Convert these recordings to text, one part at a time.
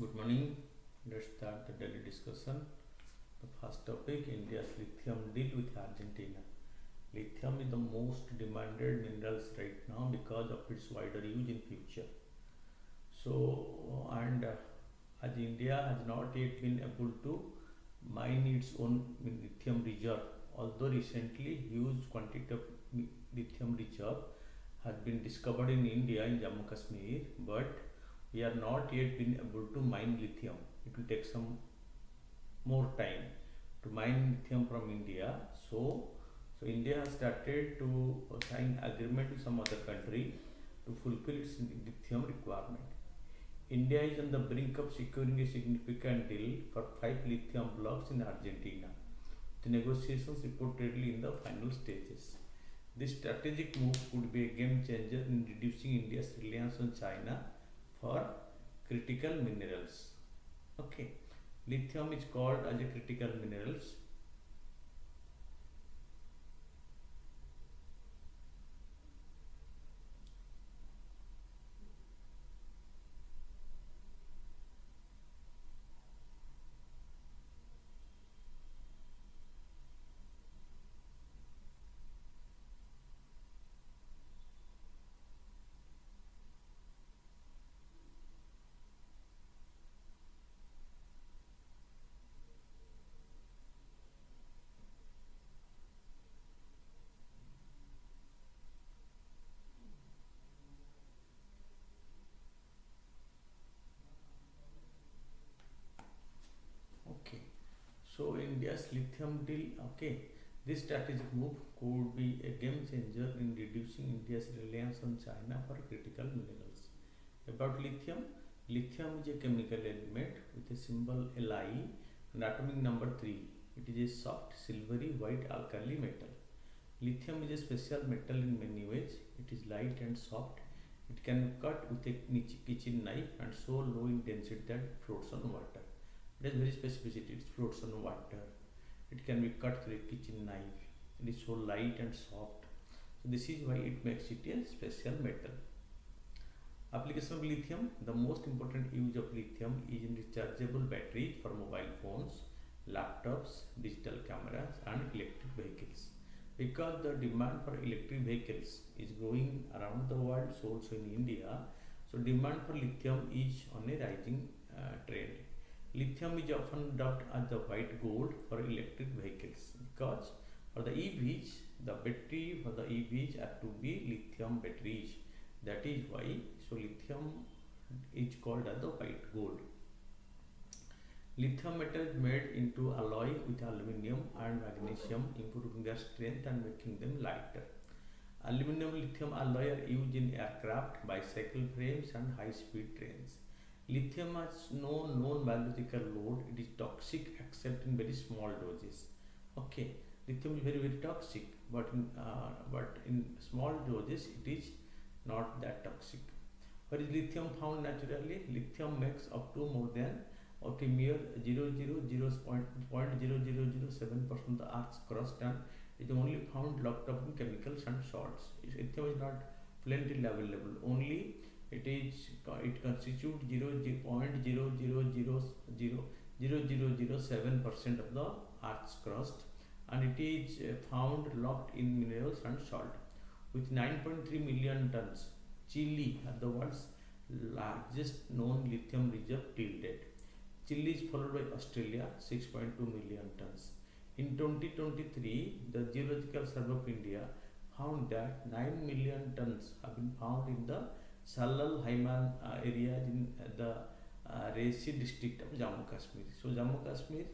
Good morning. Let's start the daily discussion. The first topic, India's lithium deal with Argentina. Lithium is the most demanded minerals right now because of its wider use in future. As India has not yet been able to mine its own lithium reserve, although recently huge quantity of lithium reserve has been discovered in India in Jammu Kashmir, but we are not yet been able to mine lithium. It will take some more time to mine lithium from India. So India has started to sign agreement with some other country to fulfill its lithium requirement. India is on the brink of securing a significant deal for 5 lithium blocks in Argentina. The negotiations reportedly in the final stages. This strategic move could be a game changer in reducing India's reliance on China for critical minerals. Okay, lithium is called as a critical minerals. Okay, so India's lithium deal. Okay, this strategic move could be a game changer in reducing India's reliance on China for critical minerals. About lithium, lithium is a chemical element with a symbol Li and atomic number 3. It is a soft silvery white alkali metal. Lithium is a special metal in many ways. It is light and soft. It can be cut with a kitchen knife and so low in density that it floats on water. It has very specificity. It floats on water. It can be cut through a kitchen knife. It is so light and soft. So this is why it makes it a special metal. Application of lithium. The most important use of lithium is in rechargeable batteries for mobile phones, laptops, digital cameras and electric vehicles. Because the demand for electric vehicles is growing around the world, so also in India, so demand for lithium is on a rising trend. Lithium is often dubbed as the white gold for electric vehicles because for the EVs, the battery for the EVs are to be lithium batteries. That is why so lithium is called as the white gold. Lithium metal is made into alloy with aluminium and magnesium, improving their strength and making them lighter. Aluminium lithium alloy are used in aircraft, bicycle frames and high-speed trains. Lithium has no known biological load. It is toxic except in very small doses. Okay, lithium is very toxic, but in small doses it is not that toxic. Where is lithium found naturally? Lithium makes up to more than of a mere 0.0007% of the Earth's crust and is only found locked up in chemicals and salts. Lithium is not plenty available. Only it constitutes 0.000007% of the Earth's crust, and it is found locked in minerals and salt. With 9.3 million tons, Chile has the world's largest known lithium reserve till date. Chile is followed by Australia, 6.2 million tons. In 2023, the Geological Survey of India found that 9 million tons have been found in the Salal Haiman area in the Resi district of Jammu Kashmir. So Jammu Kashmir,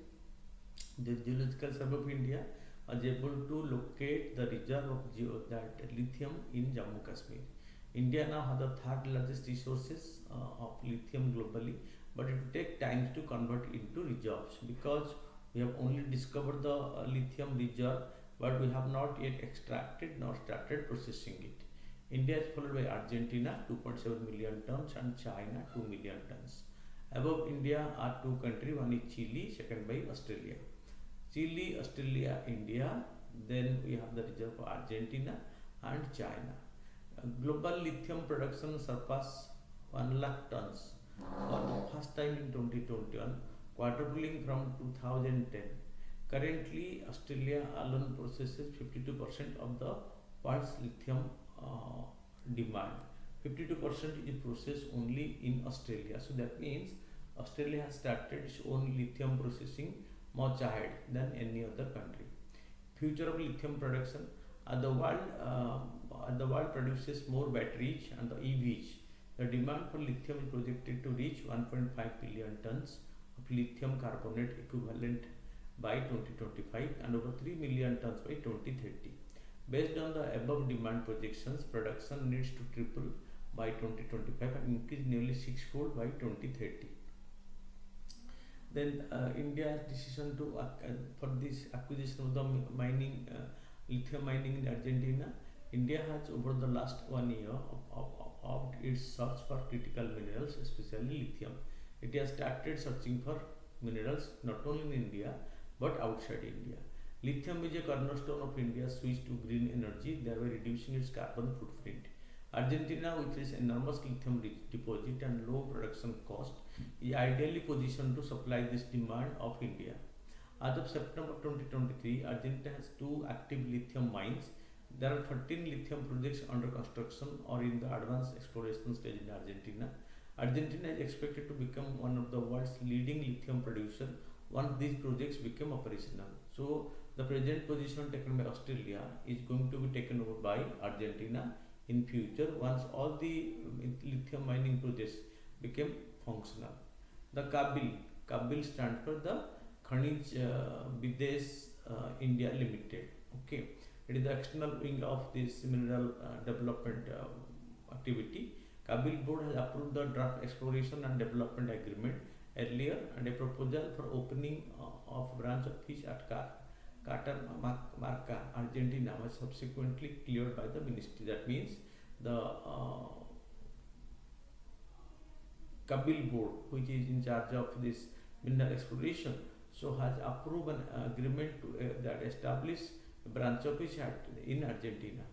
the Geological Survey of India was able to locate the reserve of that lithium in Jammu Kashmir. India now has the third largest resources of lithium globally, but it will take time to convert into reserves because we have only discovered the lithium reserve, but we have not yet extracted nor started processing it. India is followed by Argentina, 2.7 million tons, and China, 2 million tons. Above India are two countries, one is Chile, second by Australia. Chile, Australia, India, then we have the reserve for Argentina and China. Global lithium production surpassed 1 lakh tons for the first time in 2021, quadrupling from 2010. Currently, Australia alone processes 52% of the world's lithium demand. 52% is processed only in Australia. So that means Australia has started its own lithium processing much ahead than any other country. Future of lithium production, the world produces more batteries and the EVs. The demand for lithium is projected to reach 1.5 billion tons of lithium carbonate equivalent by 2025 and over 3 million tons by 2030. Based on the above demand projections, production needs to triple by 2025 and increase nearly sixfold by 2030. Then India's decision to for this acquisition of the lithium mining in Argentina. India has over the last 1 year of its search for critical minerals, especially lithium. It has started searching for minerals not only in India but outside India. Lithium is a cornerstone of India's switch to green energy, thereby reducing its carbon footprint. Argentina, with its enormous lithium deposit and low production cost, is ideally positioned to supply this demand of India. As of September 2023, Argentina has 2 active lithium mines. There are 13 lithium projects under construction or in the advanced exploration stage in Argentina. Argentina is expected to become one of the world's leading lithium producers once these projects become operational. So, the present position taken by Australia is going to be taken over by Argentina in future once all the lithium mining projects become functional. The Kabil stands for the Khanij Bidesh India Limited. Okay, it is the external wing of this mineral development activity. Kabil board has approved the draft exploration and development agreement earlier, and a proposal for opening of branch office at Catamarca, Argentina was subsequently cleared by the ministry. That means the Kabil board, which is in charge of this mineral exploration, so has approved an agreement to, that establish a branch office in Argentina.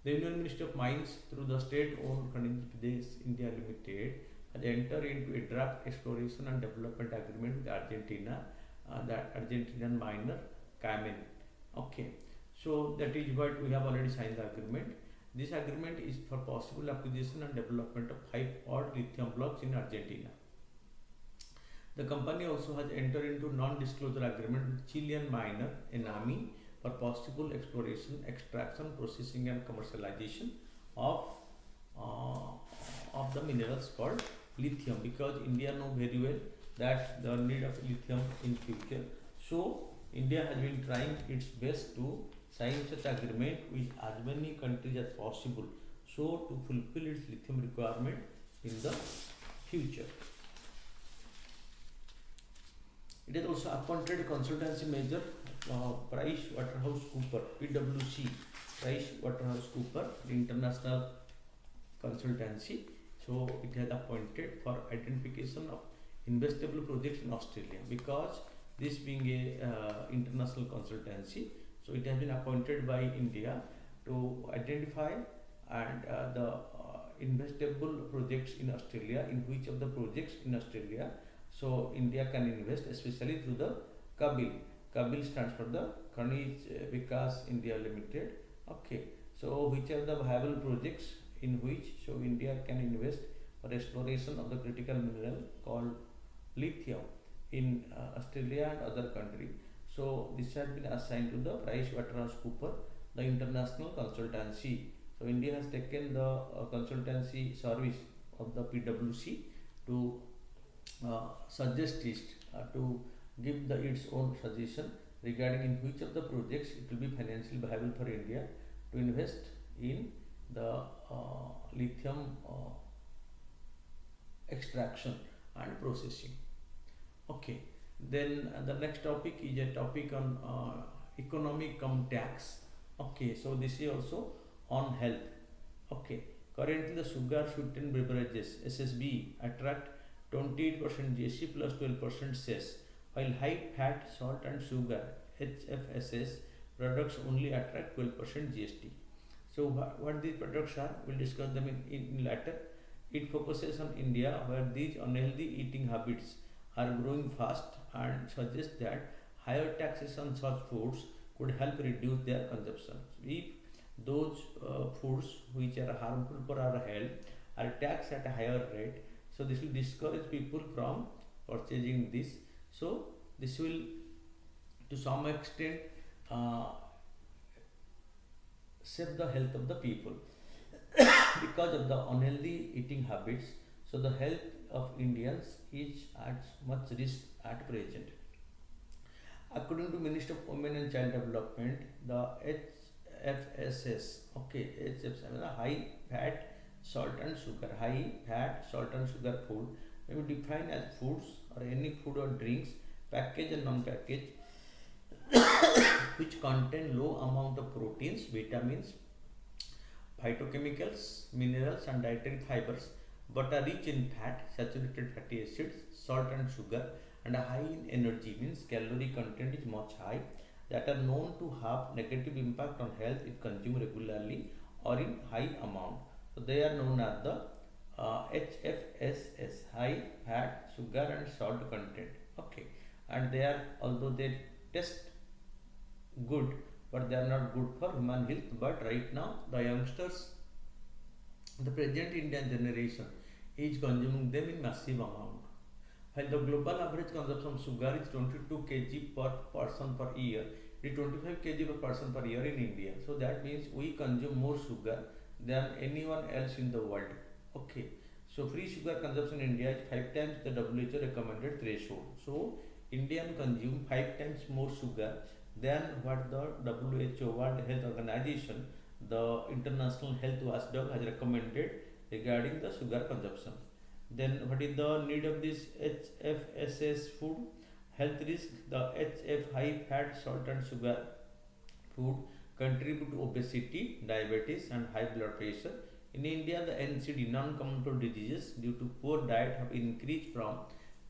The Union Ministry of Mines, through the state-owned Khanij Bidesh India Limited, has entered into a draft exploration and development agreement with Argentina, that Argentinian miner Cayman. Okay, so that is what we have already signed the agreement. This agreement is for possible acquisition and development of 5 odd lithium blocks in Argentina. The company also has entered into non-disclosure agreement with Chilean miner Enami for possible exploration, extraction, processing and commercialization of the minerals called lithium, because India knows very well that the need of lithium in future. So India has been trying its best to sign such agreement with as many countries as possible, so to fulfill its lithium requirement in the future. It has also appointed a consultancy major, PricewaterhouseCoopers (PwC), PricewaterhouseCoopers, the international consultancy. So it has appointed for identification of investable projects in Australia, because this being a international consultancy, so it has been appointed by India to identify and the investable projects in Australia, in which of the projects in Australia so India can invest, especially through the Kabil. Kabil stands for the Khanij Vikas India Limited. Okay, so which are the viable projects in which so India can invest for exploration of the critical mineral called lithium in Australia and other countries. So this has been assigned to the PricewaterhouseCoopers, the international consultancy. So India has taken the consultancy service of the PwC to suggest list, to give its own suggestion regarding in which of the projects it will be financially viable for India to invest in the lithium extraction and processing. Okay, then the next topic is a topic on economic cum tax. Okay, so this is also on health. Okay, currently the sugar sweetened beverages SSB attract 28% GST plus 12% cess, while high fat, salt and sugar HFSS products only attract 12% GST. So what these products are, we'll discuss them in later. It focuses on India, where these unhealthy eating habits are growing fast, and suggests that higher taxes on such foods could help reduce their consumption. If those foods which are harmful for our health are taxed at a higher rate, so this will discourage people from purchasing this. So this will to some extent uh, save the health of the people because of the unhealthy eating habits. So the health of Indians is at much risk at present. According to Minister of Women and Child Development, the HFSS, okay, HFSS, high fat, salt and sugar. High fat, salt and sugar food may be defined as foods or any food or drinks, packaged and non-packaged, which contain low amount of proteins, vitamins, phytochemicals, minerals and dietary fibers, but are rich in fat, saturated fatty acids, salt and sugar, and high in energy, means calorie content is much high, that are known to have negative impact on health if consumed regularly or in high amount. So they are known as the HFSS, high fat, sugar and salt content. Okay, and they are, although they taste good, but they are not good for human health. But right now the youngsters, the present Indian generation, is consuming them in massive amount. While the global average consumption of sugar is 22 kg per person per year, it is 25 kg per person per year in India. So that means we consume more sugar than anyone else in the world. Okay. So free sugar consumption in India is 5 times the WHO recommended threshold. So Indian consume 5 times more sugar than what the WHO, World Health Organization, the International Health Watchdog, has recommended regarding the sugar consumption. Then what is the need of this HFSS food? Health risk: the HF, high fat, salt and sugar food, contribute to obesity, diabetes and high blood pressure. In India, the NCD, non-communicable diseases, due to poor diet have increased from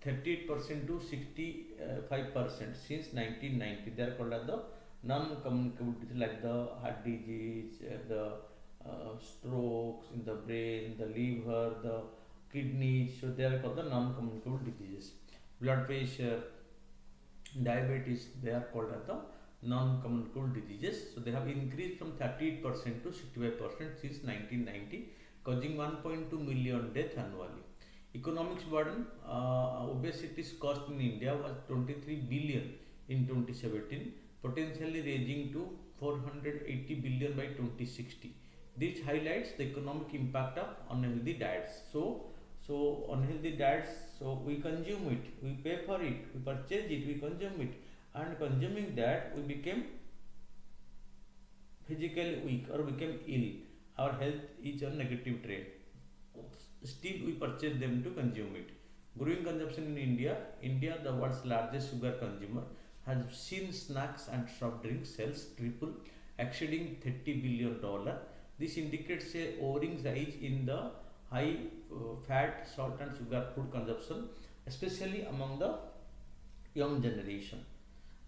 38% to 65% since 1990. They are called as the non-communicable diseases, like the heart disease, the strokes in the brain, the liver, the kidneys. So they are called the non-communicable diseases. Blood pressure, diabetes, they are called as the non-communicable diseases. So they have increased from 38% to 65% since 1990, causing 1.2 million deaths annually. Economics burden: obesity's cost in India was 23 billion in 2017, potentially raising to 480 billion by 2060. This highlights the economic impact of unhealthy diets. So unhealthy diets, so we consume it, we pay for it, we purchase it, we consume it, and consuming that we became physically weak or became ill. Our health is on negative trend. Still we purchase them to consume it. Growing consumption in India. India, the world's largest sugar consumer, has seen snacks and soft drink sales triple, exceeding $30 billion. This indicates a soaring rise in the high fat, salt and sugar food consumption, especially among the young generation.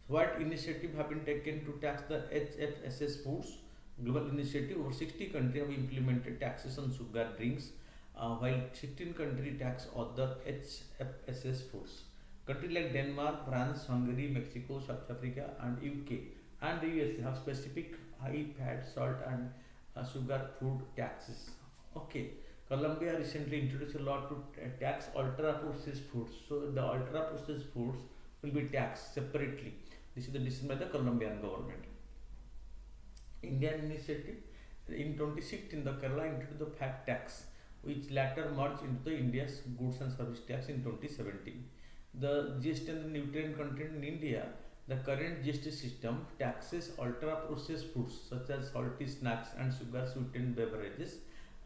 So what initiative have been taken to tax the HFSS foods? Global initiative: over 60 countries have implemented taxes on sugar drinks, while 16 countries tax other HFSS foods. Countries like Denmark, France, Hungary, Mexico, South Africa and UK and the US have specific high fat, salt and sugar food taxes. Okay. Colombia recently introduced a law to tax ultra processed foods. So the ultra processed foods will be taxed separately. This is the decision by the Colombian government. Indian initiative: in 2016, the Kerala introduced the fat tax, which later merged into the India's goods and service tax in 2017. The GST and the nutrient content in India: the current GST system taxes ultra processed foods such as salty snacks and sugar sweetened beverages.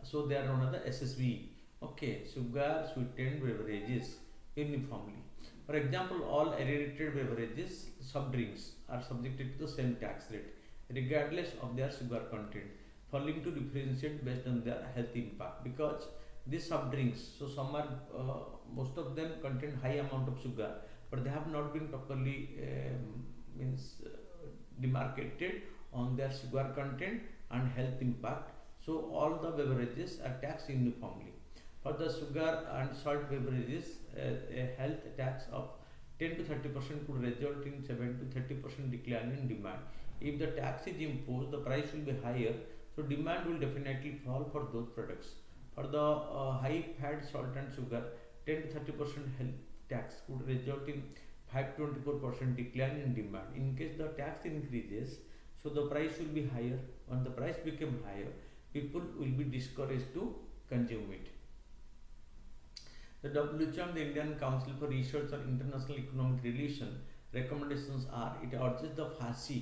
So they are known as the SSB. Okay, sugar sweetened beverages uniformly. For example, all aerated beverages, soft drinks, are subjected to the same tax rate, regardless of their sugar content, failing to differentiate based on their health impact. Because these soft drinks, so some are, most of them contain high amount of sugar, but they have not been properly demarcated on their sugar content and health impact. So all the beverages are taxed uniformly. For the sugar and salt beverages, a health tax of 10 to 30% could result in 7 to 30% decline in demand. If the tax is imposed, the price will be higher, so demand will definitely fall for those products. For the high fat salt and sugar, 10 to 30% health tax could result in 5 to 24% decline in demand. In case the tax increases, so the price will be higher. When the price become higher, people will be discouraged to consume it. The WHO and the Indian Council for Research on International Economic Relations recommendations are: it urges the FASI,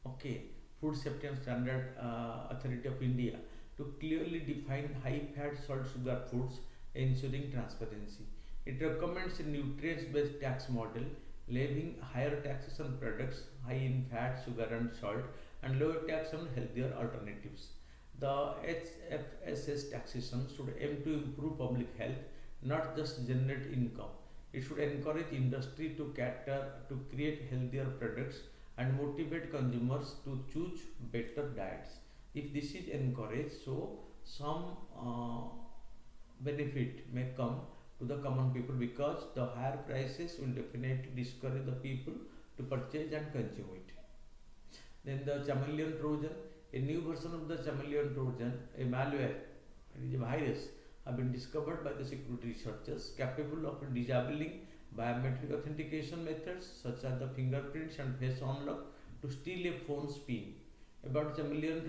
okay, Food Safety and Standard Authority of India, to clearly define high fat salt sugar foods, ensuring transparency. It recommends a nutrients based tax model, levying higher taxes on products high in fat, sugar and salt, and lower tax on healthier alternatives. The HFSS taxation should aim to improve public health, not just generate income. It should encourage industry to cater to create healthier products and motivate consumers to choose better diets. If this is encouraged, so some benefit may come to the common people, because the higher prices will definitely discourage the people to purchase and consume it. Then the chameleon trojan, a new version of the chameleon trojan, a malware, it is a virus, have been discovered by the security researchers, capable of disabling biometric authentication methods such as the fingerprints and face unlock to steal a phone's PIN. About chameleon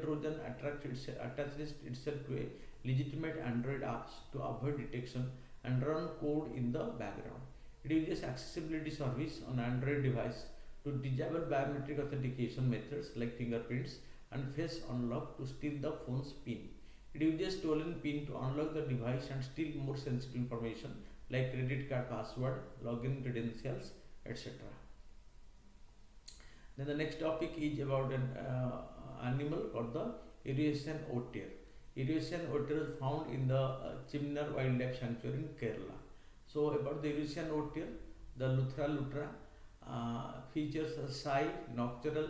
trojan attaches itself to a legitimate Android apps to avoid detection and run code in the background. It uses accessibility service on Android device to disable biometric authentication methods like fingerprints and face unlock to steal the phone's PIN. It uses stolen PIN to unlock the device and steal more sensitive information like credit card password, login credentials, etc. Then the next topic is about an animal called the Eurasian otter. Eurasian otter is found in the Chimnar Wildlife Sanctuary in Kerala. So about the Eurasian otter, the lutra features a shy, nocturnal,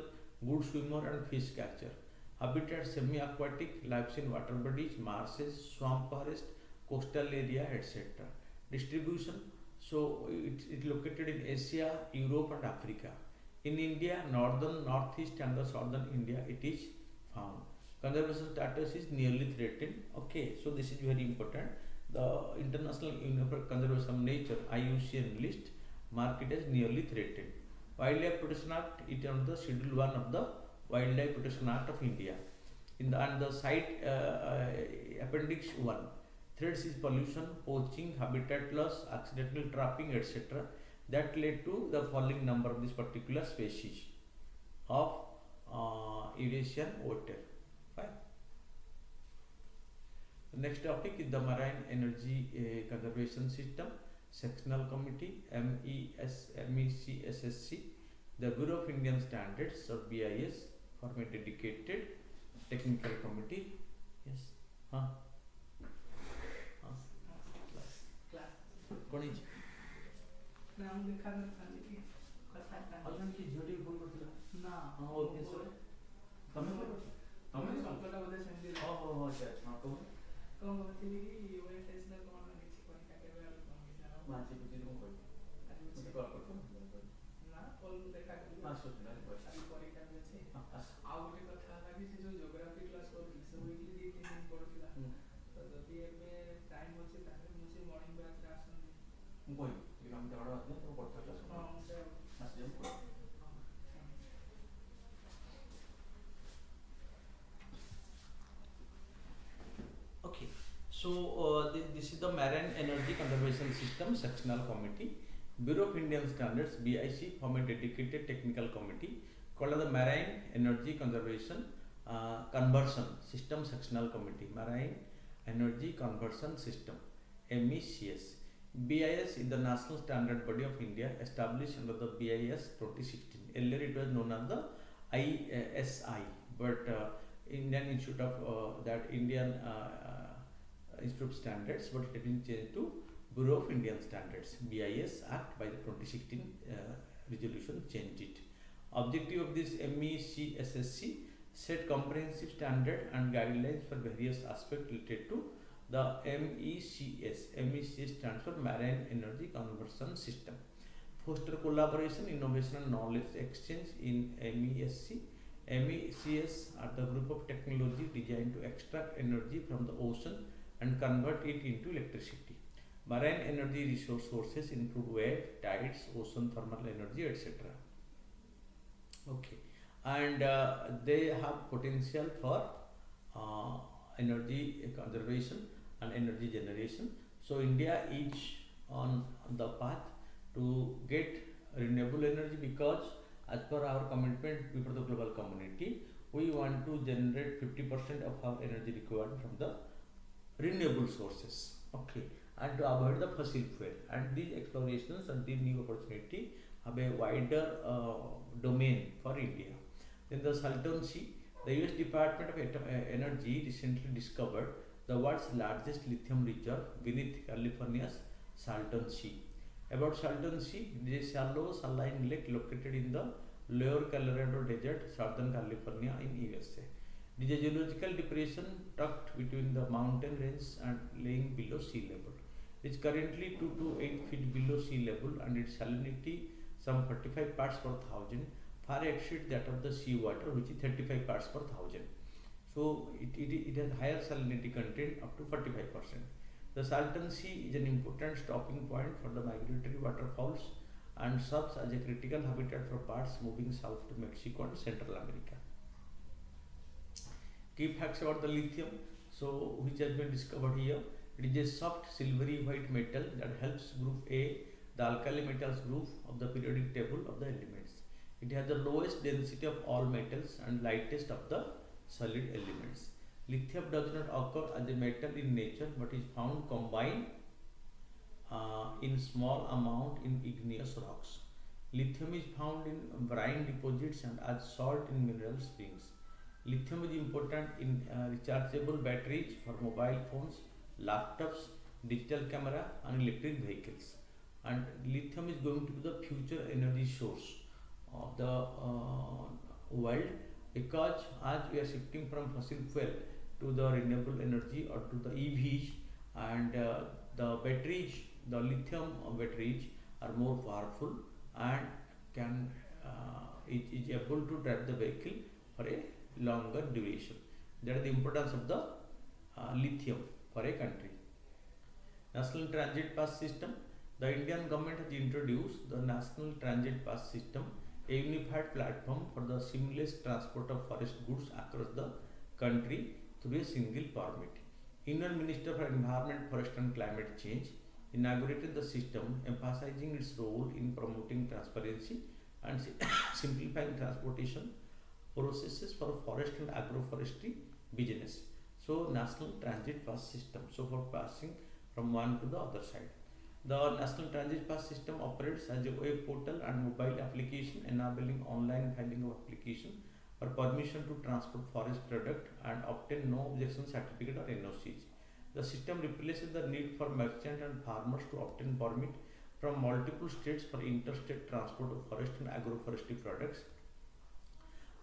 good swimmer and fish catcher. Habitat semi-aquatic, lives in water bodies, marshes, swamp forest, coastal area, etc. Distribution, so it located in Asia, Europe and Africa. In India, northern, northeast and the southern India it is found. Conservation status is nearly threatened. Okay, so this is very important. The International Union for Conservation of Nature IUCN list mark it as nearly threatened. Wildlife Protection Act, it is on the Schedule 1 of the Wildlife Protection Act of India. In the and the site Appendix 1, threats is pollution, poaching, habitat loss, accidental trapping, etc. that led to the falling number of this particular species of Eurasian otter. Fine. The next topic is the Marine Energy Conservation System Sectional Committee MECSSC. The Bureau of Indian Standards or BIS form a dedicated technical committee. Yes. कौन है नाम देखा ना खाली की कथा था अजन की झोटी फोन करथिला ना हां ओके सर तमे संकटा बोधे सेंदी हो अच्छा हां तो कौन बोलती कि वो टेस्ट ना कौन किसी कोई का के बारे में जानो वांचे कुछ तुम कोई मुझे कॉल करतो ना कॉल देखा कि हां सुन ना अभी परीक्षा में छे आ गोटे कथा था कि से जो ज्योग्राफी क्लास करथि से वीकली 2-3 दिन पढुथिला तो जदी एबे टाइम होचे ताके मुझे मॉर्निंग बैच रे आसन कोई ये हम बड़ा बात नहीं तो पढ़ता क्लास हां सर आज जब कोई okay, so this is the Marine Energy Conservation System Sectional Committee. Bureau of Indian Standards BIC form a dedicated technical committee called the Marine Energy Conservation Conversion System Sectional Committee. Marine Energy Conversion System MECS. BIS is the national standard body of India established under the BIS 2016. Earlier it was known as the ISI, but Indian Institute of Indian Institute of Standards, but it has been changed to Bureau of Indian Standards. BIS Act by the 2016 resolution changed it. Objective of this MECSSC: set comprehensive standard and guidelines for various aspects related to the MECS stands for Marine Energy Conversion System. Foster collaboration, innovation and knowledge exchange in MESC. MECS are the group of technology designed to extract energy from the ocean and convert it into electricity. Marine energy resource sources include wave, tides, ocean thermal energy, etc. Okay, and they have potential for energy conservation and energy generation. So India is on the path to get renewable energy, because as per our commitment before the global community, we want to generate 50% of our energy required from the renewable sources. Okay, and to avoid the fossil fuel, and these explorations and these new opportunity have a wider domain for India. Then the Salton Sea, the US Department of Energy recently discovered the world's largest lithium reserve beneath California's Salton Sea. About Salton Sea, it is a shallow saline lake located in the Lower Colorado Desert, Southern California in USA. It is a geological depression tucked between the mountain range and lying below sea level. It is currently 2 to 8 feet below sea level, and its salinity, some 45 parts per thousand, far exceeds that of the seawater, which is 35 parts per thousand. So it has higher salinity content up to 45%. The Salton Sea is an important stopping point for the migratory waterfowls and serves as a critical habitat for birds moving south to Mexico and Central America. Key facts about the lithium, so which has been discovered here. It is a soft silvery white metal that helps group A, the alkali metals group of the periodic table of the elements. It has the lowest density of all metals and lightest of the solid elements. Lithium does not occur as a metal in nature, but is found combined in small amount in igneous rocks. Lithium is found in brine deposits and as salt in mineral springs. Lithium is important in rechargeable batteries for mobile phones, laptops, digital camera and electric vehicles. And lithium is going to be the future energy source of the world, because as we are shifting from fossil fuel to the renewable energy or to the EVs, and the batteries, the lithium batteries are more powerful and can is able to drive the vehicle for a longer duration. That is the importance of the lithium for a country. National Transit Pass System. The Indian government has introduced the National Transit Pass System, a unified platform for the seamless transport of forest goods across the country through a single permit. Union Minister for Environment, Forest and Climate Change inaugurated the system, emphasizing its role in promoting transparency and simplifying transportation processes for forest and agroforestry business. So, National Transit Pass System, so for passing from one to the other side. The National Transit Pass System operates as a web portal and mobile application, enabling online filing of application for permission to transport forest product and obtain no objection certificate or NOCs. The system replaces the need for merchant and farmers to obtain permit from multiple states for interstate transport of forest and agroforestry products.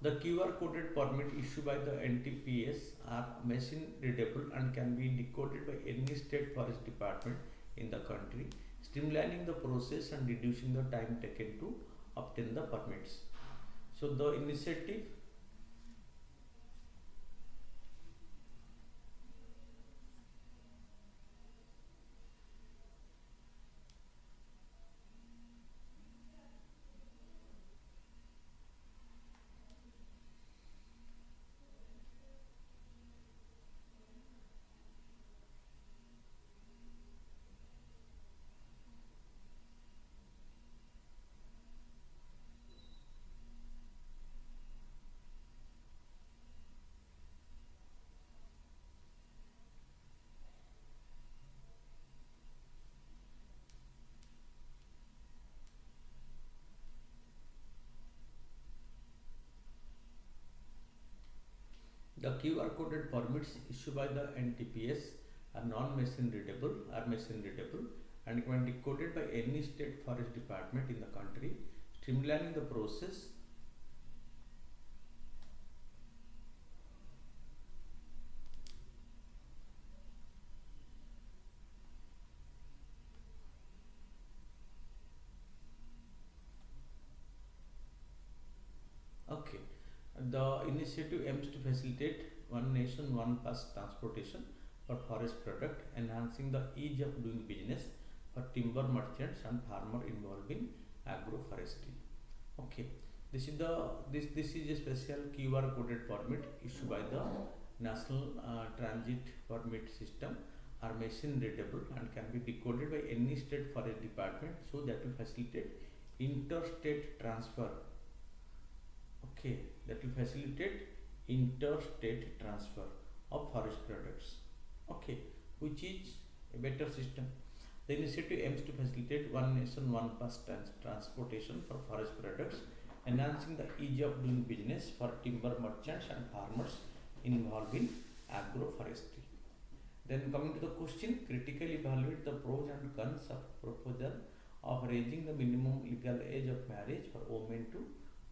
The QR coded permit issued by the NTPS are machine readable and can be decoded by any state forest department in the country, streamlining the process and reducing the time taken to obtain the permits. So the initiative The QR coded permits issued by the NTPS are non-machine readable, and can be decoded by any state forest department in the country, streamlining the process The initiative aims to facilitate one nation, one pass transportation for forest product, enhancing the ease of doing business for timber merchants and farmers involved in agroforestry. Okay, this is a special QR coded permit issued by the National Transit Permit System, are machine readable and can be decoded by any state forest department, so that will facilitate interstate transfer. Okay, that will facilitate interstate transfer of forest products. Okay, which is a better system. The initiative aims to facilitate one nation, one pass transportation for forest products, enhancing the ease of doing business for timber merchants and farmers involved in agroforestry. Then coming to the question, critically evaluate the pros and cons of proposal of raising the minimum legal age of marriage for women to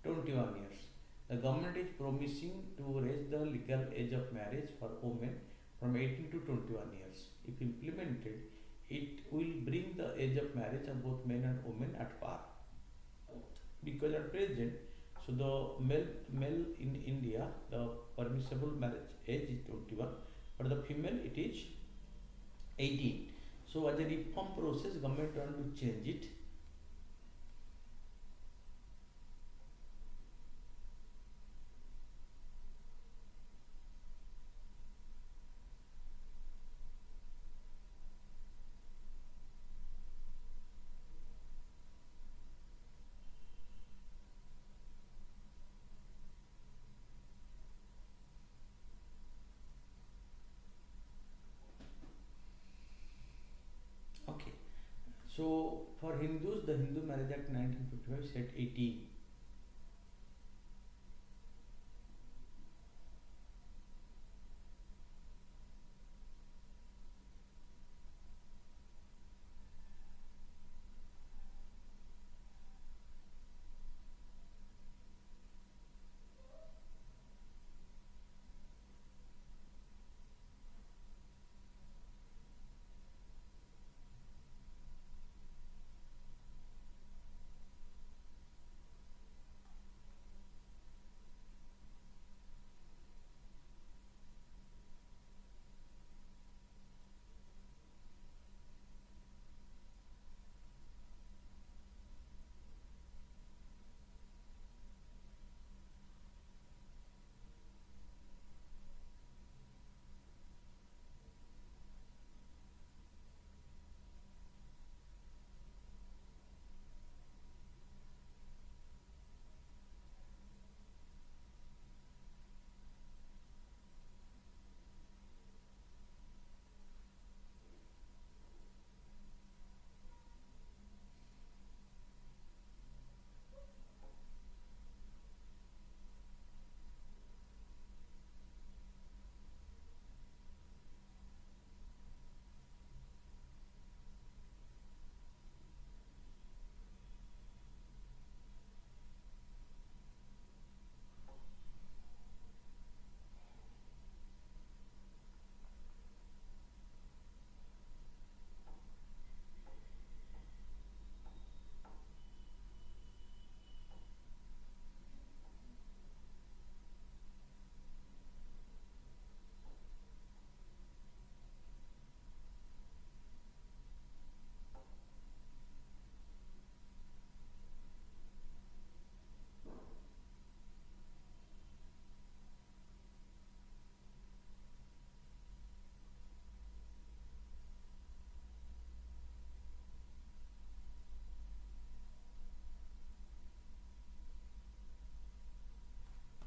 21 years. The government is promising to raise the legal age of marriage for women from 18 to 21 years. If implemented, it will bring the age of marriage of both men and women at par. Because at present, so the male in India, the permissible marriage age is 21, but the female it is 18. So as a reform process, government want to change it. Okay. So for Hindus, the Hindu Marriage Act 1955 said 18.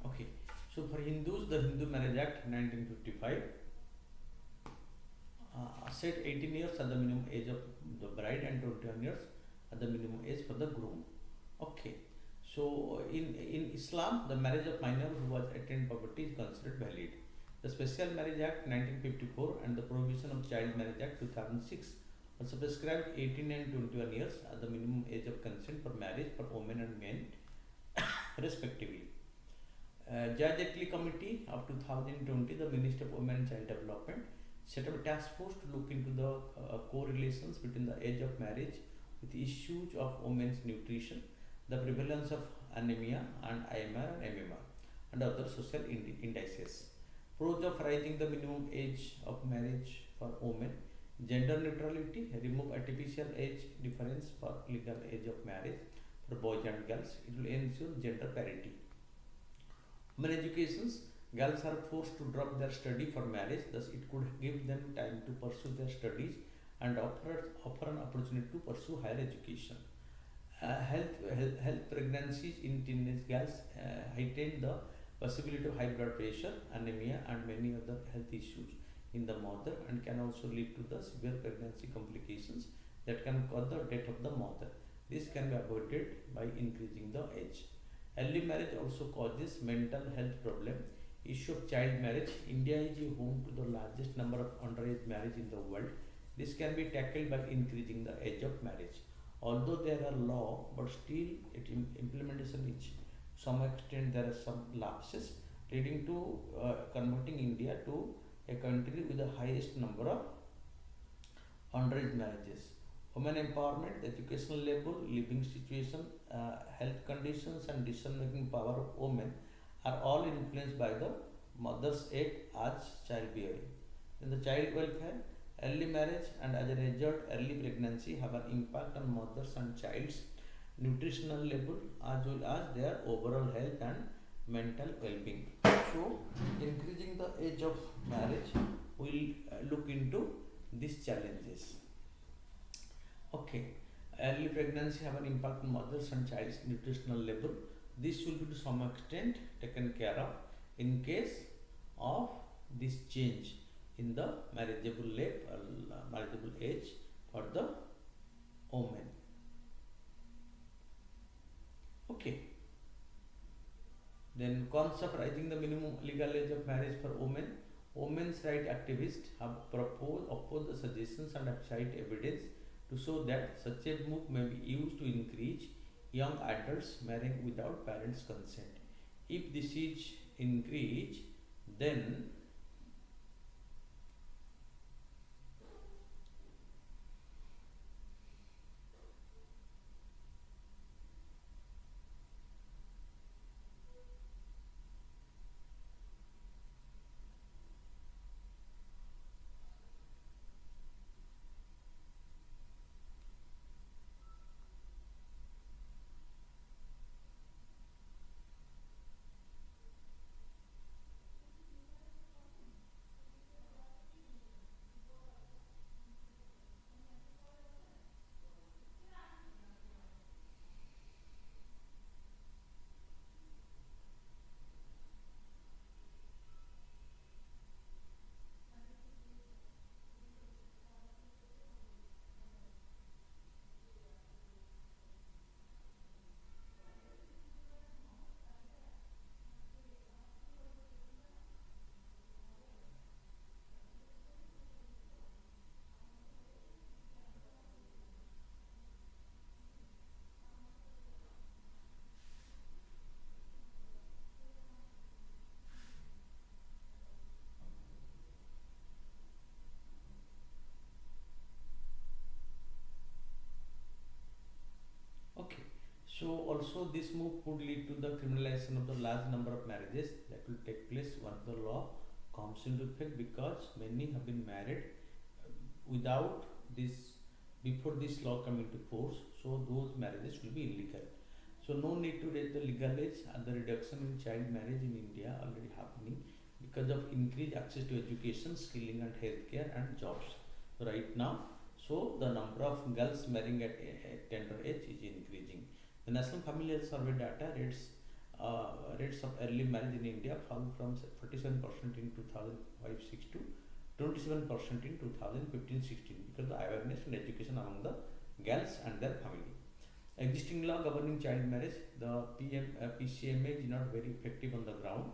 Okay. So for Hindus, the Hindu Marriage Act 1955 set 18 years as the minimum age of the bride and 21 years as the minimum age for the groom. Okay. So in Islam, the marriage of minor who was attained puberty is considered valid. The Special Marriage Act 1954 and the Prohibition of Child Marriage Act 2006 also prescribed 18 and 21 years as the minimum age of consent for marriage for women and men respectively. Judge Attlee Committee of 2020, the Ministry of Women and Child Development, set up a task force to look into the correlations between the age of marriage with issues of women's nutrition, the prevalence of anemia and IMR and MMR, and other social indices. Pros of raising the minimum age of marriage for women: gender neutrality, remove artificial age difference for legal age of marriage for boys and girls. It will ensure gender parity. Women educations: girls are forced to drop their study for marriage, thus it could give them time to pursue their studies and offer an opportunity to pursue higher education. Health pregnancies in teenage girls heighten the possibility of high blood pressure, anemia, and many other health issues in the mother, and can also lead to the severe pregnancy complications that can cause the death of the mother. This can be avoided by increasing the age. Early marriage also causes mental health problem. Issue of child marriage. India is home to the largest number of underage marriage in the world. This can be tackled by increasing the age of marriage. Although there are law, but still implementation is to some extent there are some lapses, leading to converting India to a country with the highest number of underage marriages. Women empowerment, educational level, living situation, health conditions, and decision-making power of women are all influenced by the mother's age as childbearing. In the child welfare, early marriage and as a result early pregnancy have an impact on mothers and child's nutritional level as well as their overall health and mental well-being. So, increasing the age of marriage will look into these challenges. Okay, early pregnancy have an impact on mothers and child's nutritional level. This will be to some extent taken care of in case of this change in the marriageable age for the women. Okay. Then cons of raising the minimum legal age of marriage for women. Women's rights activists have opposed the suggestions and have cited evidence to show that such a move may be used to encourage young adults marrying without parents' consent. If this is encouraged, then okay. So also this move could lead to the criminalization of the large number of marriages that will take place once the law comes into effect, because many have been married without this before this law come into force. So those marriages will be illegal. So no need to raise the legal age, and the reduction in child marriage in India already happening because of increased access to education, skilling and healthcare and jobs right now. So the number of girls marrying at a tender age is increasing. The National Family Health Survey data rates of early marriage in India fell from 47% in 2005-6 to 27% in 2015-16 because of the awareness and education among the girls and their family. Existing law governing child marriage, the PCMA is not very effective on the ground.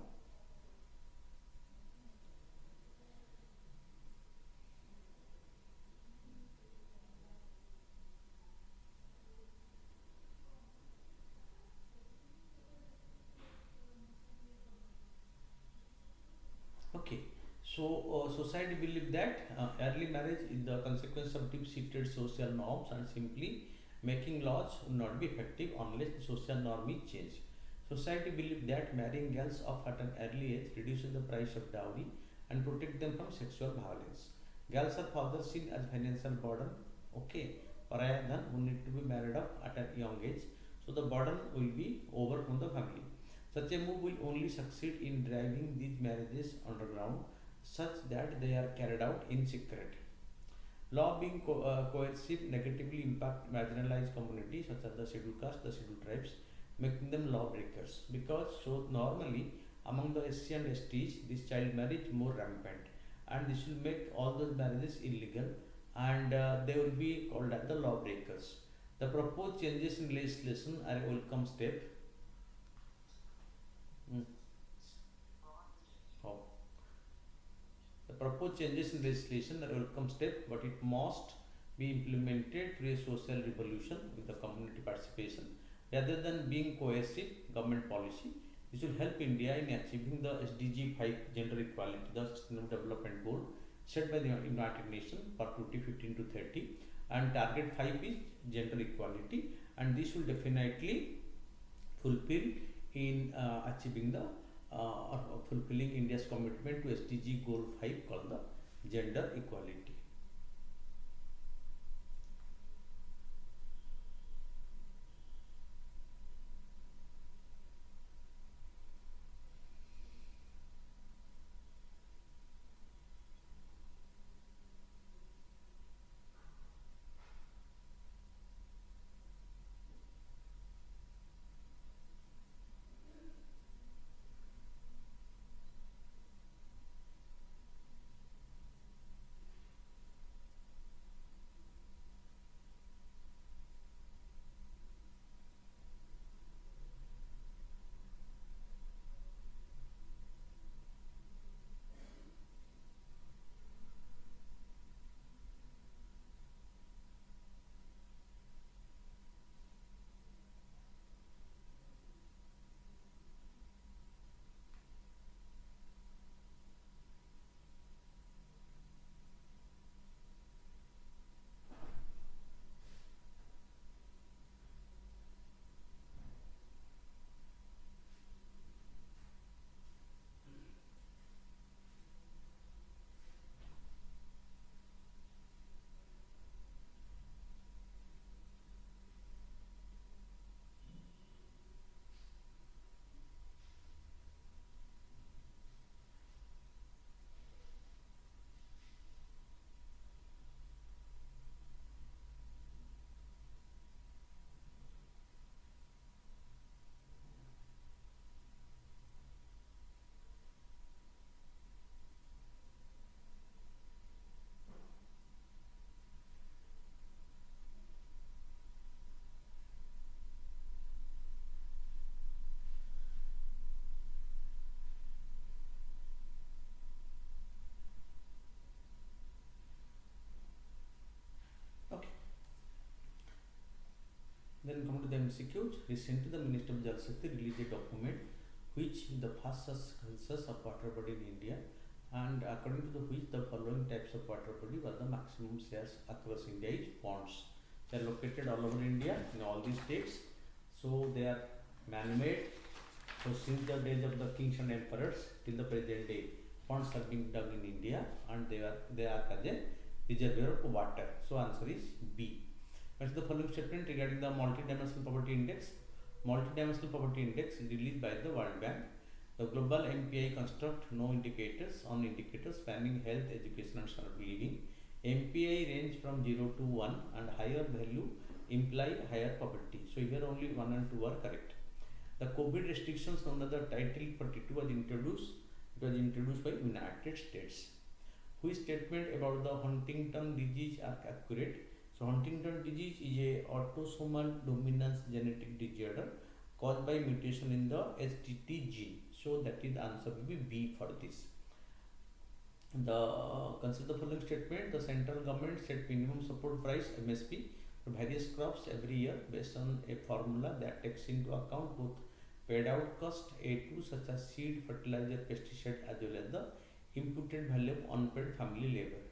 Okay, so society believe that early marriage is the consequence of deep-seated social norms, and simply making laws will not be effective unless the social norm is changed. Society believes that marrying girls of at an early age reduces the price of dowry and protect them from sexual violence. Girls are further seen as financial burden, okay, pariah than who need to be married off at a young age. So the burden will be over from the family. Such a move will only succeed in driving these marriages underground such that they are carried out in secret. Law being coercive negatively impact marginalized communities such as the scheduled caste, the scheduled tribes, making them lawbreakers. Because so normally among the SC and STs, this child marriage more rampant, and this will make all those marriages illegal, and they will be called as the lawbreakers. The proposed changes in legislation are a welcome step. Mm. Oh. The proposed changes in legislation are a welcome step, but it must be implemented through a social revolution with the community participation rather than being coercive government policy. This will help India in achieving the SDG 5 gender equality, the Sustainable Development Goal set by the United Nations for 2015 to 30, and target 5 is gender equality, and this will definitely fulfill in achieving the fulfilling India's commitment to SDG Goal 5 called the gender equality. Okay. Then come to the MCQs. Recently, the Minister of Jal Shakti released a document which the first census of water body in India, and according to which the following types of water body were the maximum shares across India is ponds. They are located all over India in all these states. So they are man-made. So since the days of the kings and emperors till the present day, ponds are being dug in India, and they are as a reservoir of water. So answer is B. What's the following statement regarding the multidimensional poverty index? Multidimensional poverty index is released by the World Bank. The global MPI construct no indicators on indicators spanning health, education and standard of living. MPI range from 0 to 1, and higher value imply higher poverty. So here only 1 and 2 are correct. The COVID restrictions under the Title 42 was introduced. It was introduced by United States. Which statement about the Huntington disease are accurate? So Huntington disease is a autosomal dominant genetic disorder caused by mutation in the HTT gene. So that is the answer will be B for this. Consider the following statement. The central government set minimum support price MSP for various crops every year based on a formula that takes into account both paid out cost A2 such as seed, fertilizer, pesticide as well as the imputed value of unpaid family labor.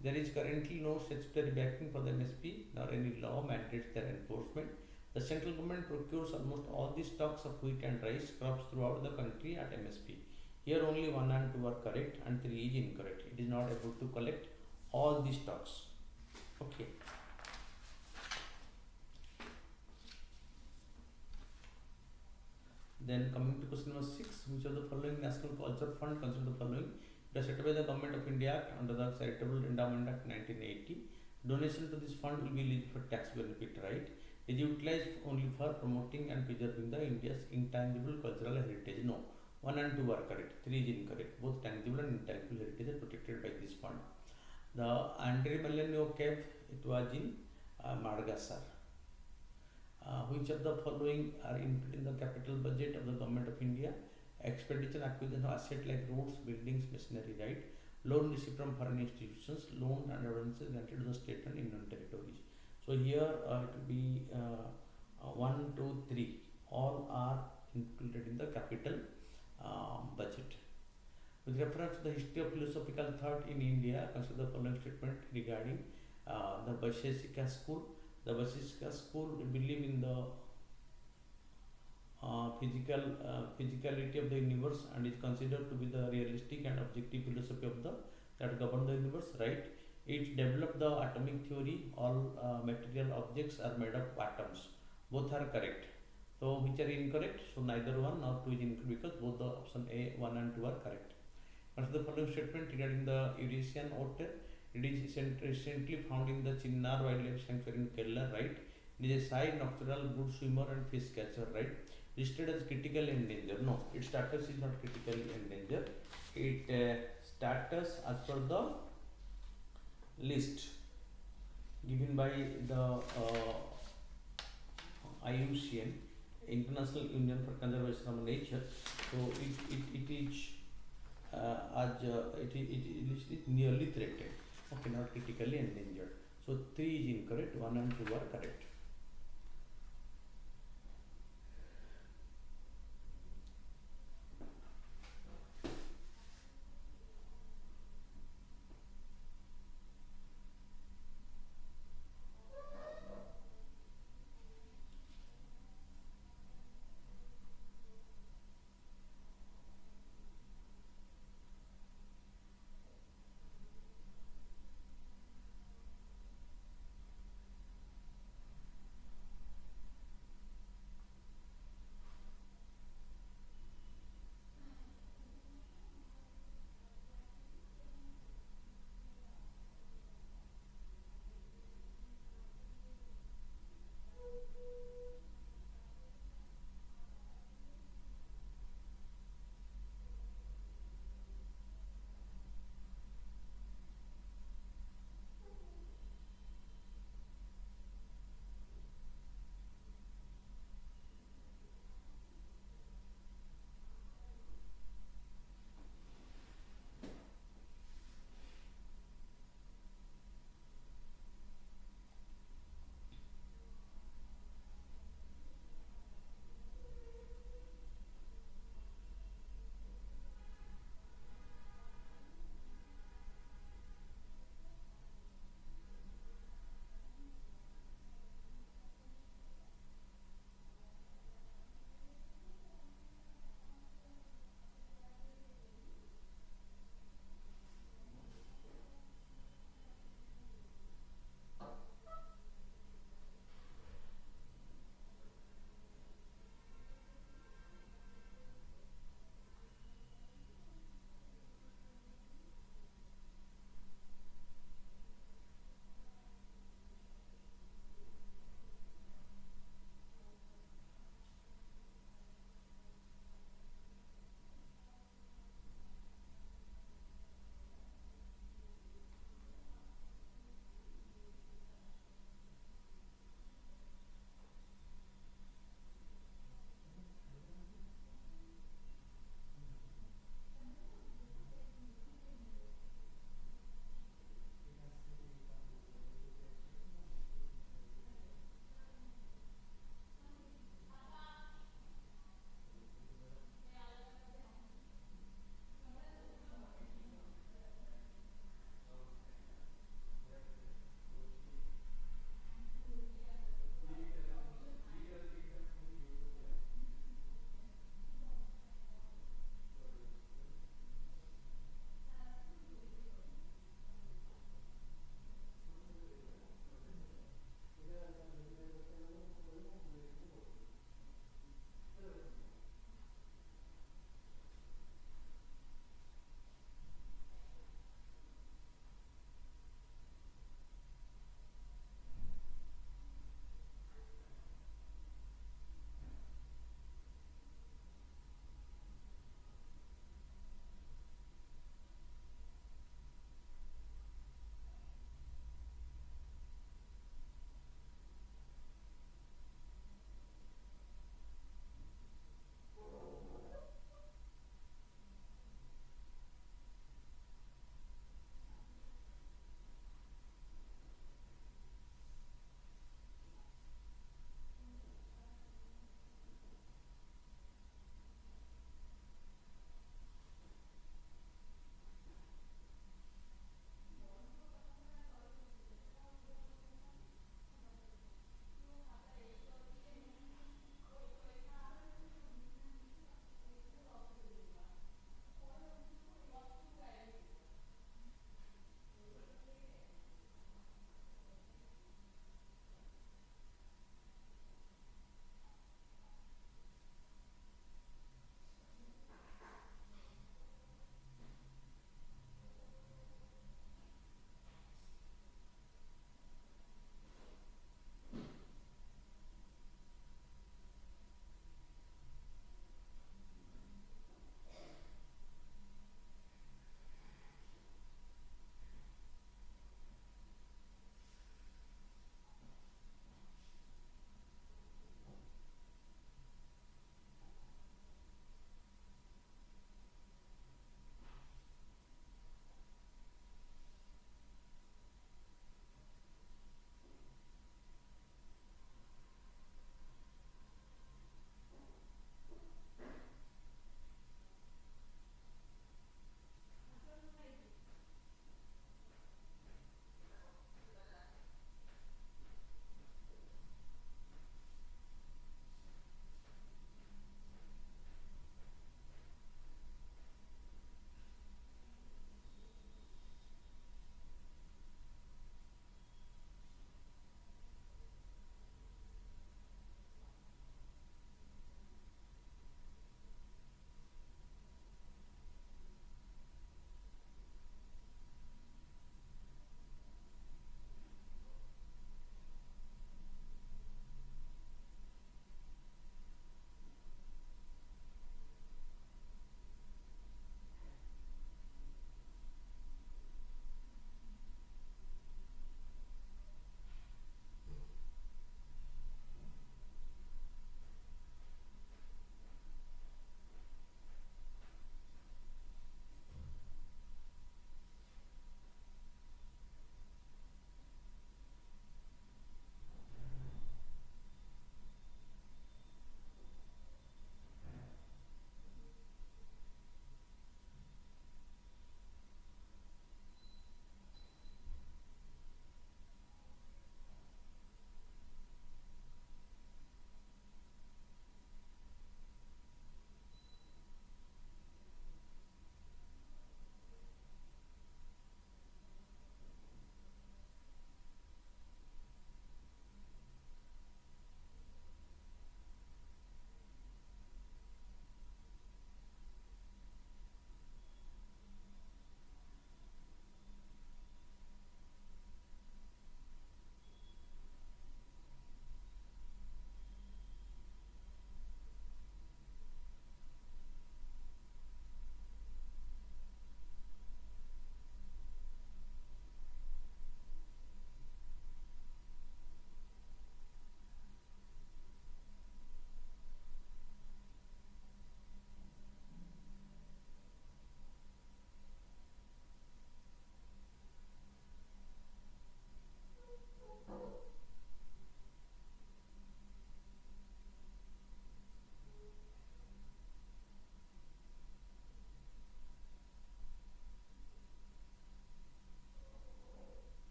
There is currently no statutory backing for the MSP nor any law mandates their enforcement. The central government procures almost all the stocks of wheat and rice crops throughout the country at MSP. Here only 1 and 2 are correct and 3 is incorrect. It is not able to collect all the stocks. Okay. Then coming to question number 6, which of the following National Culture Fund consider the following? It was set by the Government of India Act under the Charitable Endowment Act 1980. Donation to this fund will be eligible for tax benefit, right? It is utilized only for promoting and preserving the India's intangible cultural heritage. No. 1 and 2 are correct. 3 is incorrect. Both tangible and intangible heritage are protected by this fund. The Andre Millennium Cave, it was in Madagascar. Which of the following are included in the capital budget of the Government of India? Expenditure acquisition of assets like roads, buildings, machinery, right? Loan received from foreign institutions, loan and advances granted to the state and union territories. So here it will be 1, 2, 3. All are included in the capital budget. With reference to the history of philosophical thought in India, consider the following statement regarding the Vaisheshika school. The Vaisheshika school believe in the physicality of the universe and is considered to be the realistic and objective philosophy of the that govern the universe, right? It developed the atomic theory. All material objects are made of atoms. Both are correct. So which are incorrect? So neither 1 nor 2 is incorrect because both the option A, 1 and 2 are correct. Consider the following statement regarding the Eurasian otter. It is recently found in the Chinnar Wildlife Sanctuary in Kerala, right? It is a shy nocturnal good swimmer and fish catcher, right? Listed as critically endangered. No, its status is not critically endangered. Its status as per the list given by the IUCN, International Union for Conservation of Nature. So it is it is nearly threatened. Okay, not critically endangered. So 3 is incorrect, 1 and 2 are correct.